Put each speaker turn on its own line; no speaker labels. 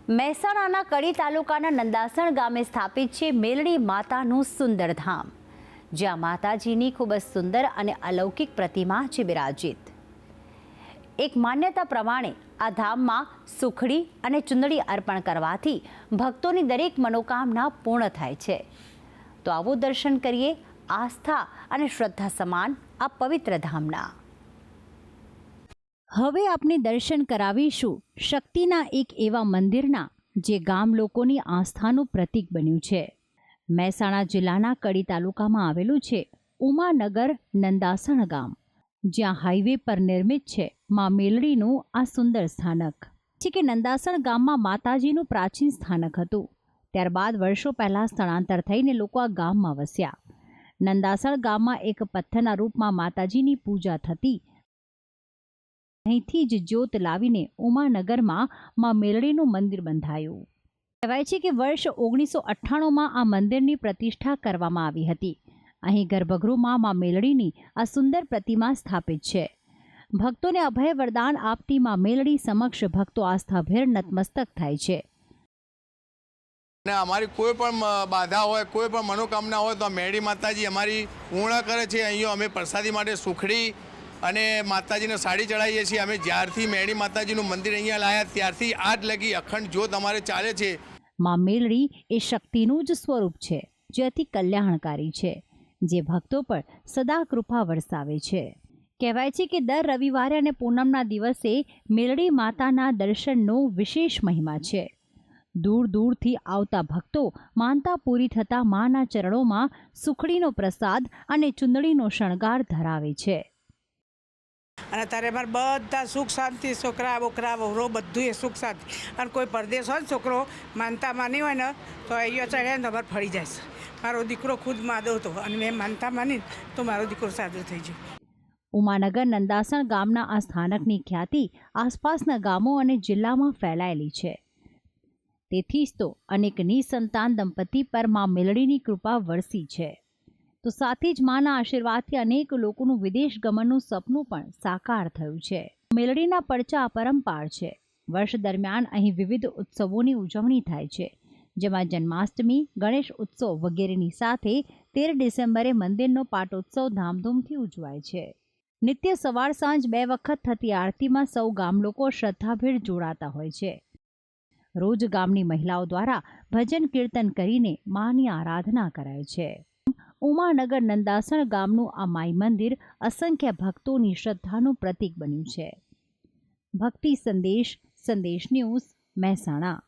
મહેસાણાના કડી તાલુકાના નંદાસણ ગામે સ્થાપિત છે મેલડી માતાનું સુંદર ધામ, જ્યાં માતાજીની ખૂબ જ સુંદર અને અલૌકિક પ્રતિમા છે બિરાજિત। એક માન્યતા પ્રમાણે આ ધામમાં સુખડી અને ચુંદડી અર્પણ કરવાથી ભક્તોની દરેક મનોકામના પૂર્ણ થાય છે। તો આવો દર્શન કરીએ આસ્થા અને શ્રદ્ધા સમાન આ પવિત્ર ધામના। હવે આપણે દર્શન કરાવીશું શક્તિના એક એવા મંદિરના જે ગામ લોકોની આસ્થાનું પ્રતીક બન્યું છે। મહેસાણા જિલ્લાના કડી તાલુકામાં આવેલું છે ઉમાનગર નંદાસણ ગામ, જ્યાં હાઈવે પર નિર્મિત છે માં મેલડીનું આ સુંદર સ્થાનક છે કે નંદાસણ ગામમાં માતાજીનું પ્રાચીન સ્થાનક હતું। ત્યારબાદ વર્ષો પહેલાં સ્થળાંતર થઈને લોકો આ ગામમાં વસ્યા। નંદાસણ ગામમાં એક પથ્થરના રૂપમાં માતાજીની પૂજા થતી। અહીંથી જ જ્યોત લાવીને ઉમાનગરમાં માં મેલડીનું મંદિર બંધાયું। કહેવાય છે કે વર્ષ 1998માં આ મંદિરની પ્રતિષ્ઠા કરવામાં આવી હતી। અહીં ગર્ભગૃહમાં માં મેલડીની આ સુંદર પ્રતિમા સ્થાપિત છે। ભક્તોને અભય વરદાન આપતી માં મેલડી સમક્ષ ભક્તો આસ્થાભેર નતમસ્તક થાય છે।
અમારી કોઈ પણ બાધા હોય, કોઈ પણ મનોકામના હોય તો મેલડી માતાજી અમારી પૂર્ણ કરે છે। અહીંયા અમે પ્રસાદી માટે સુખડી અને માતાજીને સાડી ચડાવીએ છીએ। અમે જ્યારથી મેલડી માતાજીનું મંદિર અહીંયા લાવ્યા ત્યારથી આજ લગી અખંડ જ્યોત અમારે ચાલે છે।
માં મેલડી એ શક્તિનું જ સ્વરૂપ છે, જે અતિ કલ્યાણકારી છે, જે ભક્તો પર સદા કૃપા વરસાવે છે। કહેવાય છે કે દર રવિવારે અને પૂનમના દિવસે મેલડી માતાના દર્શનનો વિશેષ મહિમા છે। દૂર દૂરથી આવતા ભક્તો માનતા પૂરી થતાં માના ચરણોમાં સુખડીનો પ્રસાદ અને ચુંદડીનો શણગાર ધરાવે છે।
અને તારે અમારે બધા સુખ શાંતિ, છોકરા બોકરા વહરો બધું એ સુખ શાંતિ। અને કોઈ પરદેશ હોય ને છોકરો માનતા માની હોય ને તો અહીંયા ચડ્યા ને તમારે ફળી જાય। મારો દીકરો ખુદ માદો હતો અને મેં માનતા માની તો મારો દીકરો સાજો થઈ ગયો।
ઉમાનગર નંદાસણ ગામના આ સ્થાનકની ખ્યાતિ આસપાસના ગામો અને જિલ્લામાં ફેલાયેલી છે। તેથી જ તો અનેક નિસંતાન દંપતી પર માં મેલડીની કૃપા વરસી છે। તો સાથે જ માના આશીર્વાદથી અનેક લોકોનું વિદેશ ગમનનું સપનું પણ સાકાર થયું છે। મેલડીના પડચા અપરંપાર છે। વર્ષ દરમિયાન અહીં વિવિધ ઉત્સવોની ઉજવણી થાય છે, જેમાં જન્માષ્ટમી, ગણેશ ઉત્સવ વગેરેની સાથે 13 ડિસેમ્બરે મંદિરનો પાટોત્સવ ધામધૂમથી ઉજવાય છે। નિત્ય સવાર સાંજ 2 વખત થતી આરતીમાં સૌ ગામ લોકો શ્રદ્ધાભેર જોડાતા હોય છે। રોજ ગામની મહિલાઓ દ્વારા ભજન કીર્તન કરીને માની આરાધના કરાય છે। ઉમાનગર નંદાસણ ગામનું આ માઈ મંદિર અસંખ્ય ભક્તોની શ્રદ્ધાનું પ્રતીક બન્યું છે। ભક્તિ સંદેશ, સંદેશ ન્યૂઝ, મહેસાણા।